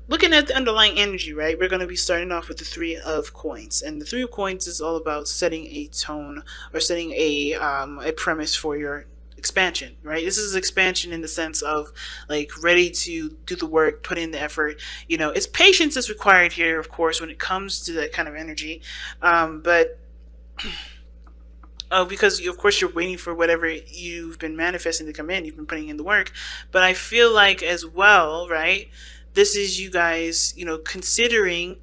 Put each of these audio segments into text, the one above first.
looking at the underlying energy, right? We're going to be starting off with the Three of Coins, and the Three of Coins is all about setting a tone or setting a premise for your expansion, right? This is expansion in the sense of like ready to do the work, put in the effort. You know, it's patience is required here, of course, when it comes to that kind of energy. But because of course you're waiting for whatever you've been manifesting to come in. You've been putting in the work, but I feel like as well, right? This is you guys, you know, considering.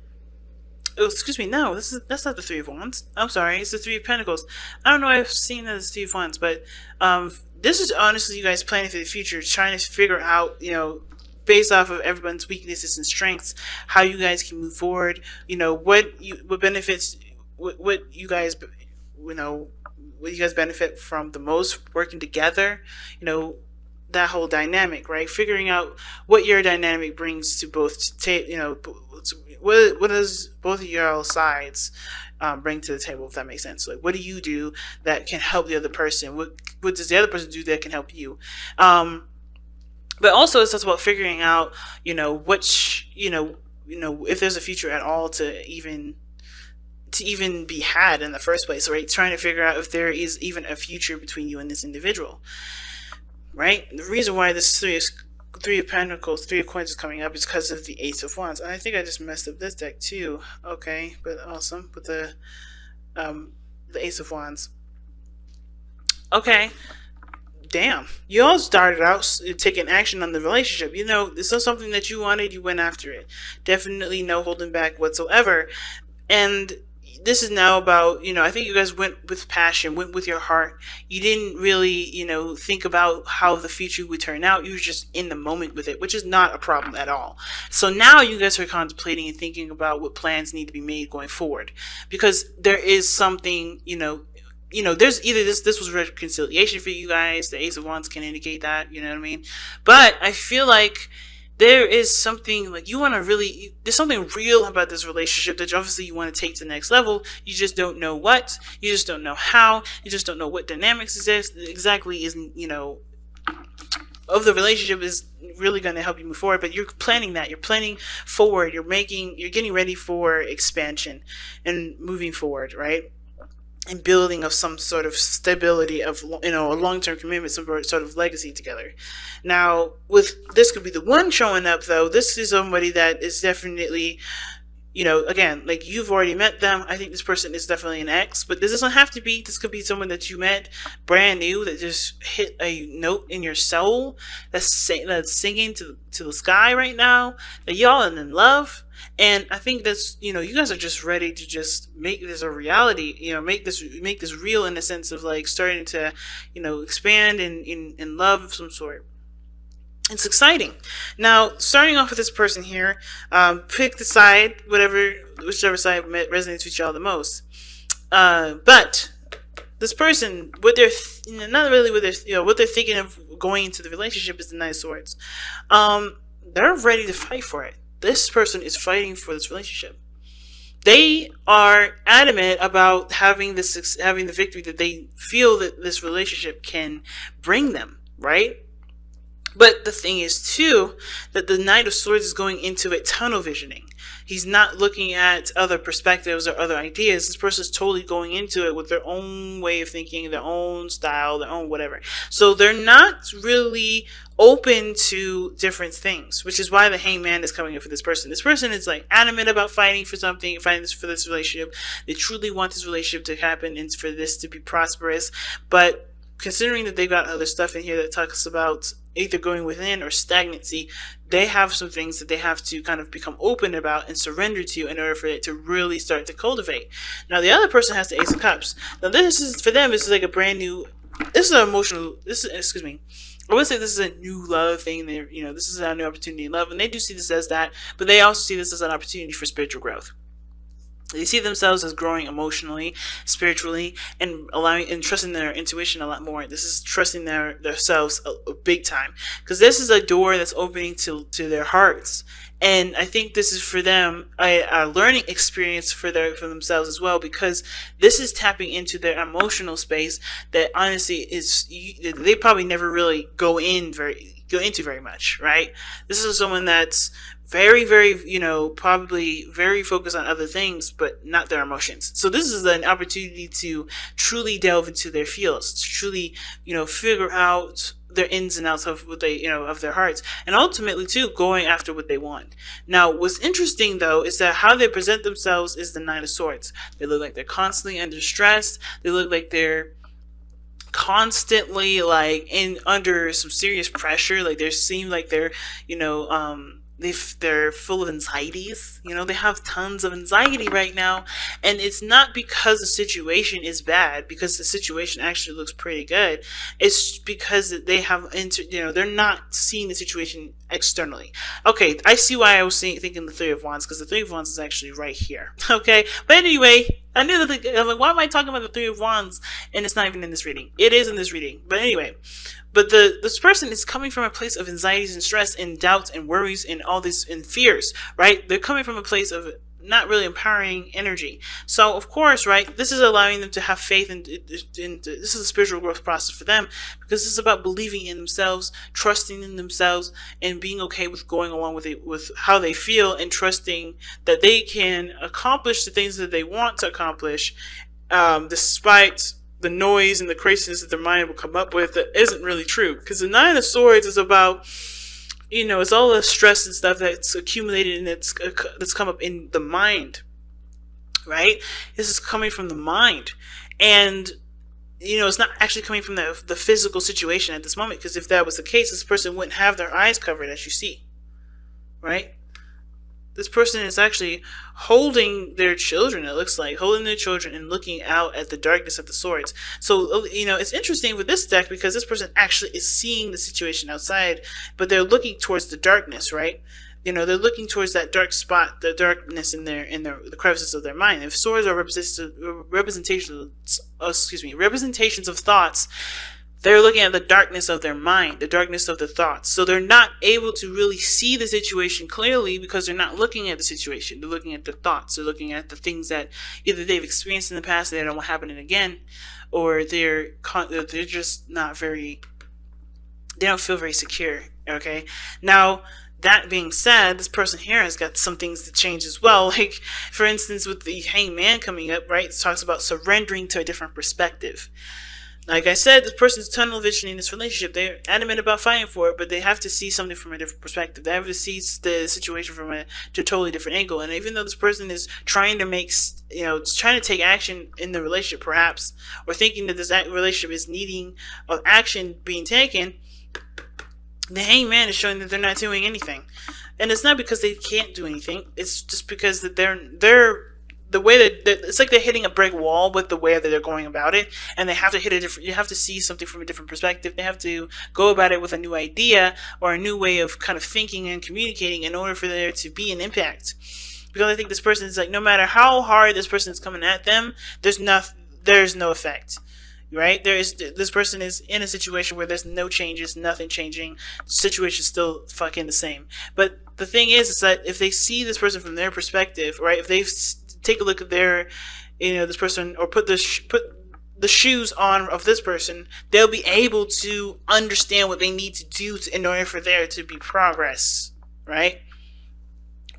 Oh, excuse me. No, that's not the Three of Wands. I'm sorry. It's the Three of Pentacles. I don't know. I've seen it as Three of Wands, but this is honestly you guys planning for the future, trying to figure out, you know, based off of everyone's weaknesses and strengths, how you guys can move forward. You know what benefits, what you guys, you know, what you guys benefit from the most working together. You know, that whole dynamic, right? Figuring out what your dynamic brings to both, you know, what does both of your sides bring to the table, if that makes sense. Like, what do you do that can help the other person? What does the other person do that can help you? But also, it's just about figuring out, you know, which, if there's a future at all to even be had in the first place, right? Trying to figure out if there is even a future between you and this individual, right? The reason why this Three of Pentacles, Three of Coins is coming up is because of the Ace of Wands. And I think I just messed up this deck too. Okay, but awesome with the Ace of Wands. Okay, damn, you all started out taking action on the relationship. You know, this is something that you wanted, you went after it. Definitely no holding back whatsoever. And this is now about, you know, I think you guys went with passion, went with your heart. You didn't really, you know, think about how the future would turn out. You were just in the moment with it, which is not a problem at all. So now you guys are contemplating and thinking about what plans need to be made going forward, because there is something, there's either this was reconciliation for you guys. The Ace of Wands can indicate that, you know what I mean? But I feel like there is something like there's something real about this relationship that obviously you want to take to the next level. You just don't know what, you just don't know how, you just don't know what dynamics exactly is, of the relationship is really going to help you move forward. But you're planning that, you're planning forward, you're getting ready for expansion and moving forward, right? And building of some sort of stability of, a long-term commitment, some sort of legacy together. Now, with this could be the one showing up though. This is somebody that is definitely, again, like you've already met them. I think this person is definitely an ex, but this doesn't have to be. This could be someone that you met brand new that just hit a note in your soul that's singing to the sky right now. That y'all are in love. And I think that's, you guys are just ready to just make this a reality, make this real in the sense of like starting to, expand in love of some sort. It's exciting. Now, starting off with this person here, pick the side, whichever side resonates with y'all the most. But this person, what they're not really what they're thinking of going into the relationship is the Knight of Swords. They're ready to fight for it. This person is fighting for this relationship. They are adamant about having the victory that they feel that this relationship can bring them, right? But the thing is too that the Knight of Swords is going into it tunnel visioning. He's not looking at other perspectives or other ideas. This person is totally going into it with their own way of thinking, their own style, their own whatever. So they're not really open to different things, which is why the Hangman is coming in for this person. This person is like adamant about fighting for something, fighting for this relationship. They truly want this relationship to happen and for this to be prosperous. But considering that they've got other stuff in here that talks about either going within or stagnancy, they have some things that they have to kind of become open about and surrender to in order for it to really start to cultivate. Now, the other person has the Ace of Cups. Now, this is, for them, this is like a brand new, this is an emotional, excuse me, I would say this is a new love thing. This is a new opportunity in love, and they do see this as that, but they also see this as an opportunity for spiritual growth. They see themselves as growing emotionally, spiritually, and allowing and trusting their intuition a lot more. This is trusting themselves a big time, because this is a door that's opening to their hearts. And I think this is for them a learning experience for themselves as well, because this is tapping into their emotional space that honestly they probably never really go in very go into very much, right? This is someone that's very, very, probably very focused on other things, but not their emotions. So this is an opportunity to truly delve into their feels, to truly, figure out their ins and outs of what they, of their hearts, and ultimately too, going after what they want. Now, what's interesting though, is that how they present themselves is the Nine of Swords. They look like they're constantly under stress. They look like they're constantly like under some serious pressure. Like they seem like they're, they're full of anxieties. They have tons of anxiety right now, and it's not because the situation is bad, because the situation actually looks pretty good. It's because they have they're not seeing the situation externally. Okay, I see why I was thinking the Three of Wands, because the Three of Wands is actually right here. Okay, but anyway, I knew that I'm like, why am I talking about the Three of Wands and it's not even in this reading? It is in this reading, but anyway. But this person is coming from a place of anxieties and stress and doubts and worries and all these and fears, right? They're coming from a place of not really empowering energy. So of course, right, this is allowing them to have faith in this is a spiritual growth process for them, because this is about believing in themselves, trusting in themselves, and being okay with going along with it, with how they feel, and trusting that they can accomplish the things that they want to accomplish, despite the noise and the craziness that their mind will come up with that isn't really true. Because the Nine of Swords is about, it's all the stress and stuff that's accumulated and that's come up in the mind, right? This is coming from the mind. And, it's not actually coming from the physical situation at this moment, because if that was the case, this person wouldn't have their eyes covered, as you see, right? This person is actually holding their children, it looks like, holding their children and looking out at the darkness of the swords. So, it's interesting with this deck, because this person actually is seeing the situation outside, but they're looking towards the darkness, right? They're looking towards that dark spot, the darkness in the crevices of their mind. If swords are representations of thoughts, they're looking at the darkness of their mind, the darkness of the thoughts. So they're not able to really see the situation clearly, because they're not looking at the situation. They're looking at the thoughts. They're looking at the things that either they've experienced in the past that they don't want happening again, or they're just not very, they don't feel very secure. Okay. Now, that being said, this person here has got some things to change as well. Like, for instance, with the Hanged Man coming up, right? It talks about surrendering to a different perspective. Like I said, this person's tunnel vision in this relationship. They're adamant about fighting for it, but they have to see something from a different perspective. They have to see the situation from a totally different angle. And even though this person is trying to trying to take action in the relationship, perhaps, or thinking that this relationship is needing of action being taken, the Hanged Man is showing that they're not doing anything. And it's not because they can't do anything. It's just because that they're the way that it's like they're hitting a brick wall with the way that they're going about it, and they have to hit a different. You have to see something from a different perspective. They have to go about it with a new idea or a new way of kind of thinking and communicating in order for there to be an impact. Because I think this person is like, no matter how hard this person is coming at them, there's no effect. Right? This person is in a situation where there's no changes, nothing changing. The situation is still fucking the same. But the thing is that if they see this person from their perspective, right? If they take a look at their, this person, or put the shoes on of this person, they'll be able to understand what they need to do in order for there to be progress, right?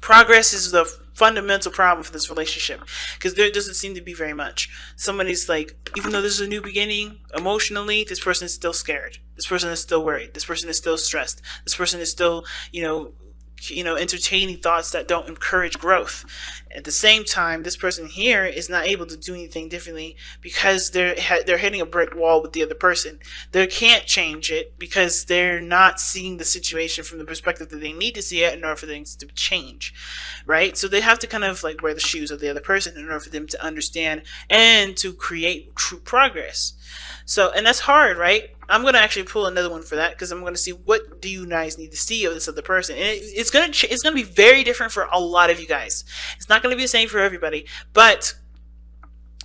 Progress is the fundamental problem for this relationship, because there doesn't seem to be very much. Somebody's like, even though this is a new beginning, emotionally, this person is still scared. This person is still worried. This person is still stressed. This person is still, entertaining thoughts that don't encourage growth. At the same time, this person here is not able to do anything differently, because they're hitting a brick wall with the other person. They can't change it because they're not seeing the situation from the perspective that they need to see it in order for things to change, right? So they have to kind of like wear the shoes of the other person in order for them to understand and to create true progress. So, and that's hard, right? I'm going to actually pull another one for that, because I'm going to see what do you guys need to see of this other person. And it's going to be very different for a lot of you guys. It's not going to be the same for everybody, but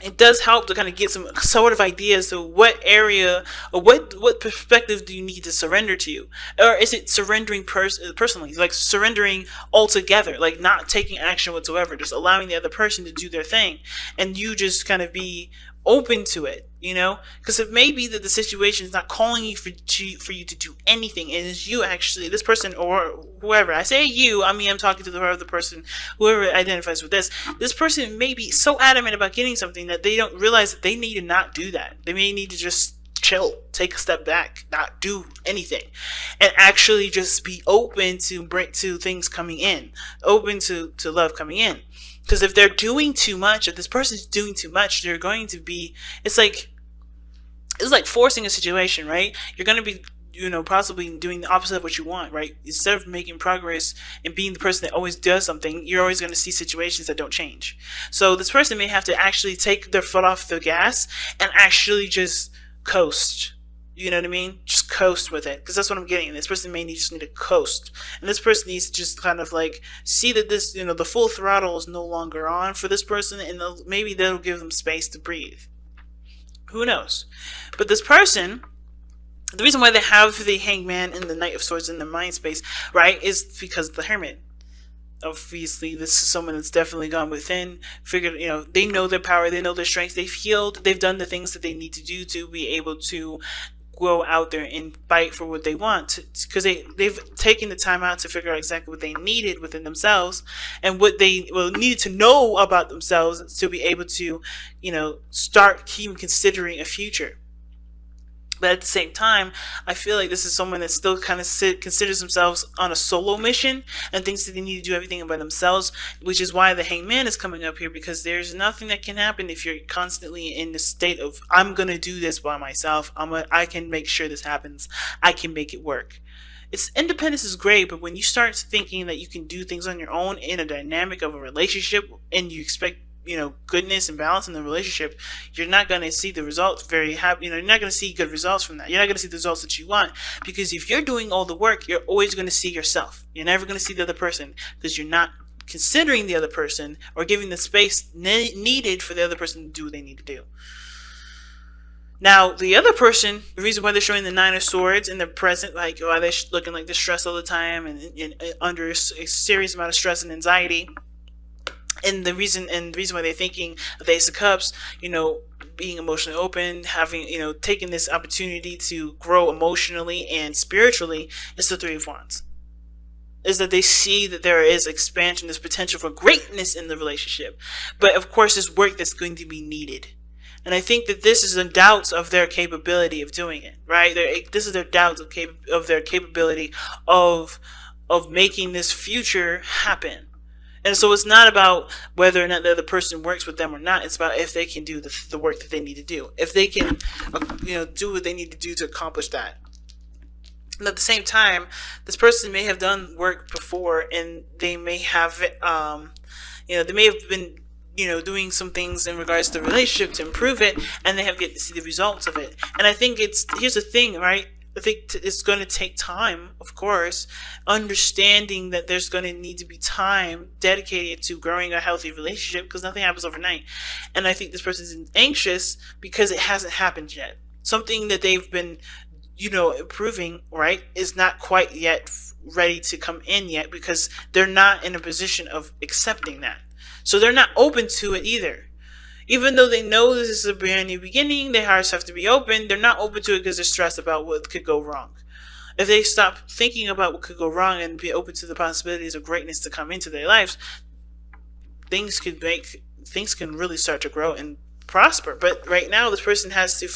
it does help to kind of get some sort of ideas to what area or what perspective do you need to surrender to, or is it surrendering personally, like surrendering altogether, like not taking action whatsoever, just allowing the other person to do their thing, and you just kind of be open to it, because it may be that the situation is not calling you for you to do anything, and it's you actually, this person or whoever. I say you, I mean I'm talking to the other person, whoever identifies with this person may be so adamant about getting something that they don't realize that they need to not do that. They may need to just chill, take a step back, not do anything, and actually just be open to things coming in, open to love coming in. Because if they're doing too much, if this person's doing too much, they're going to be, it's like forcing a situation, right? You're going to be, possibly doing the opposite of what you want, right? Instead of making progress and being the person that always does something, you're always going to see situations that don't change. So this person may have to actually take their foot off the gas and actually just coast. You know what I mean? Just coast with it, because that's what I'm getting. This person may just need to coast, and this person needs to just kind of like see that this, the full throttle is no longer on for this person, and maybe that'll give them space to breathe. Who knows? But this person, the reason why they have the Hangman and the Knight of Swords in their mind space, right, is because of the Hermit. Obviously, this is someone that's definitely gone within, figured, they know their power, they know their strengths, they've healed, they've done the things that they need to do to be able to go out there and fight for what they want, because they've taken the time out to figure out exactly what they needed within themselves and what they needed to know about themselves to be able to, start even considering a future. But at the same time, I feel like this is someone that still kind of considers themselves on a solo mission and thinks that they need to do everything by themselves, which is why the Hangman is coming up here, because there's nothing that can happen if you're constantly in the state of, I'm going to do this by myself. I can make sure this happens. I can make it work. Independence is great, but when you start thinking that you can do things on your own in a dynamic of a relationship and you expect goodness and balance in the relationship, you're not going to see the results very happy. You're not going to see good results from that. You're not going to see the results that you want, because if you're doing all the work, you're always going to see yourself. You're never going to see the other person, because you're not considering the other person or giving the space needed for the other person to do what they need to do. Now, the other person, the reason why they're showing the Nine of Swords in the present, like, why they're looking like they're stressed all the time and under a serious amount of stress and anxiety, and the reason why they're thinking of the Ace of Cups, being emotionally open, having, taking this opportunity to grow emotionally and spiritually, is the Three of Wands. Is that they see that there is expansion, there's potential for greatness in the relationship. But of course, there's work that's going to be needed. And I think that this is the doubts of their capability of doing it, right? This is their doubts of their capability of making this future happen. And so it's not about whether or not the other person works with them or not. It's about if they can do the work that they need to do. If they can, do what they need to do to accomplish that. And at the same time, this person may have done work before, and they may have, they may have been, doing some things in regards to the relationship to improve it, and they have yet to see the results of it. And I think here's the thing, right? I think it's going to take time, of course, understanding that there's going to need to be time dedicated to growing a healthy relationship, because nothing happens overnight. And I think this person's anxious because it hasn't happened yet. Something that they've been, improving, right, is not quite yet ready to come in yet, because they're not in a position of accepting that. So they're not open to it either. Even though they know this is a brand new beginning, their hearts have to be open, they're not open to it because they're stressed about what could go wrong. If they stop thinking about what could go wrong and be open to the possibilities of greatness to come into their lives, things can really start to grow and prosper. But right now, this person has to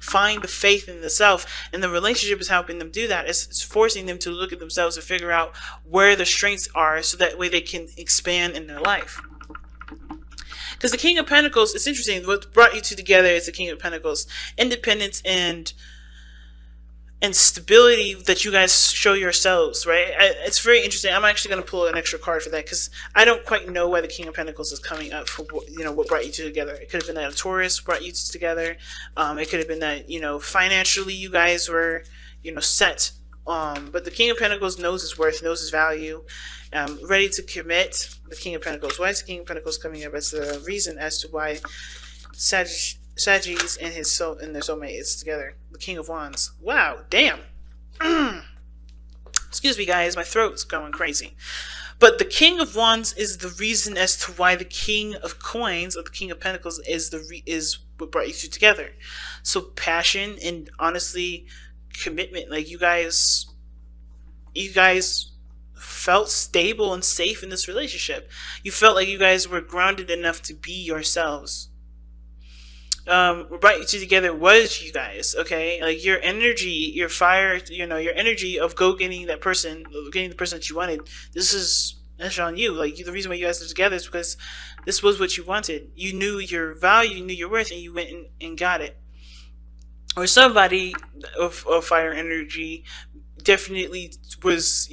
find the faith in the self, and the relationship is helping them do that. It's forcing them to look at themselves and figure out where their strengths are, so that way they can expand in their life. Because the King of Pentacles, it's interesting, what brought you two together is the King of Pentacles. Independence and stability that you guys show yourselves, right? It's very interesting. I'm actually going to pull an extra card for that, because I don't quite know why the King of Pentacles is coming up for, what brought you two together. It could have been that a Taurus brought you two together. It could have been that, financially you guys were, set. But the King of Pentacles knows his worth, knows his value, ready to commit. The King of Pentacles. Why is the King of Pentacles coming up as the reason as to why Sagittarius and their soulmate is together? The King of Wands. Wow, damn. Excuse me, guys, my throat's going crazy. But the King of Wands is the reason as to why the King of Coins, or the King of Pentacles, is what brought you two together. So passion and honestly commitment, like you guys felt stable and safe in this relationship. You felt like you guys were grounded enough to be yourselves. What brought you two together was you guys, okay? Like your energy, your fire, your energy of go getting that person, getting the person that you wanted. That's on you. Like the reason why you guys are together is because this was what you wanted. You knew your value, you knew your worth, and you went and got it. Or somebody of fire energy definitely was,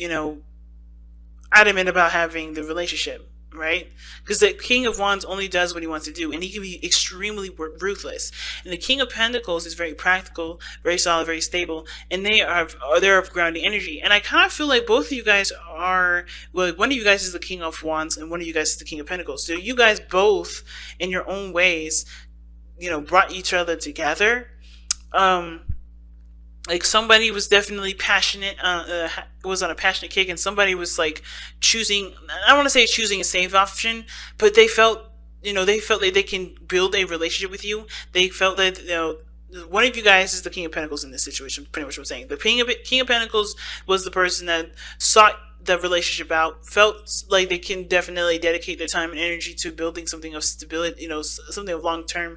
adamant about having the relationship, right? Because the King of Wands only does what he wants to do, and he can be extremely ruthless. And the King of Pentacles is very practical, very solid, very stable, and they're of grounding energy. And I kind of feel like both of you guys are, well, one of you guys is the King of Wands, and one of you guys is the King of Pentacles. So you guys both, in your own ways, brought each other together. Like somebody was definitely passionate, was on a passionate kick, and somebody was like choosing, I don't want to say choosing a safe option, but they felt like they can build a relationship with you. They felt that, one of you guys is the King of Pentacles in this situation, pretty much what I'm saying. The King of Pentacles was the person that sought the relationship out, felt like they can definitely dedicate their time and energy to building something of stability, something of long-term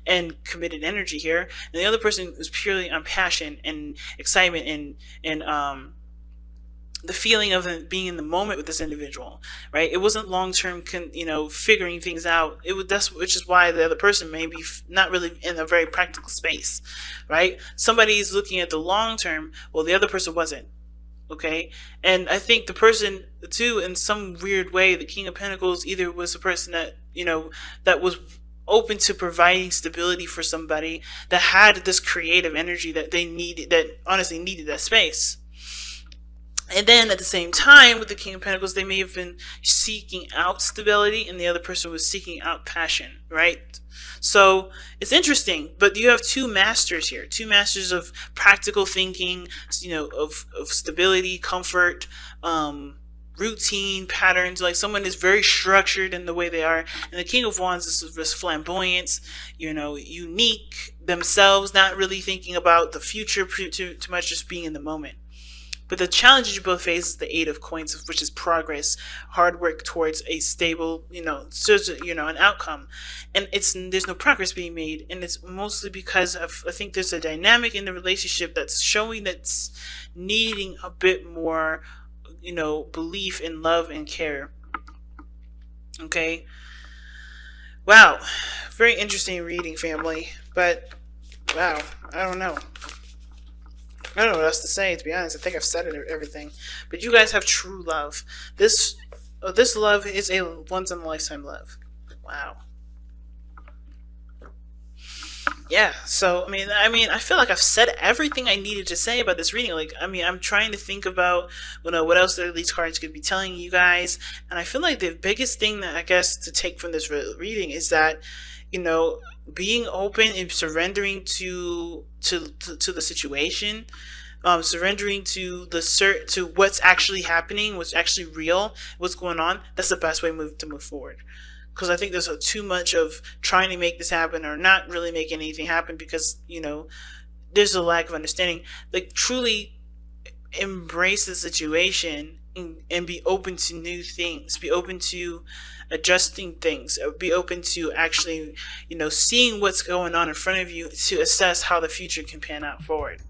and committed energy here. And the other person was purely on passion and excitement and the feeling of being in the moment with this individual, right? It wasn't long-term, figuring things out. Which is why the other person may be not really in a very practical space, right? Somebody's looking at the long-term, well, the other person wasn't. Okay, and I think the person too, in some weird way, the King of Pentacles either was a person that that was open to providing stability for somebody that had this creative energy that they needed, that honestly needed that space. And then at the same time, with the King of Pentacles, they may have been seeking out stability, and the other person was seeking out passion, right? So it's interesting, but you have two masters here, two masters of practical thinking, of stability, comfort, routine, patterns. Like someone is very structured in the way they are, and the King of Wands is this flamboyance, unique themselves, not really thinking about the future too much, just being in the moment. But the challenges you both face is the Eight of Coins, which is progress, hard work towards a stable, an outcome. And there's no progress being made. And it's mostly because I think there's a dynamic in the relationship that's showing that's needing a bit more, belief in love and care. Okay. Wow. Very interesting reading, family. But, wow. I don't know. I don't know what else to say, to be honest. I think I've said everything. But you guys have true love. This love is a once-in-a-lifetime love. Wow. Yeah, so, I feel like I've said everything I needed to say about this reading. Like, I'm trying to think about, what else these cards could be telling you guys. And I feel like the biggest thing that I guess to take from this reading is that, being open and surrendering to the situation, surrendering to to what's actually happening, what's actually real, what's going on. That's the best way to move forward. Because I think there's too much of trying to make this happen or not really making anything happen because there's a lack of understanding. Like truly embrace the situation and be open to new things. Be open to adjusting things, be open to actually, seeing what's going on in front of you to assess how the future can pan out forward.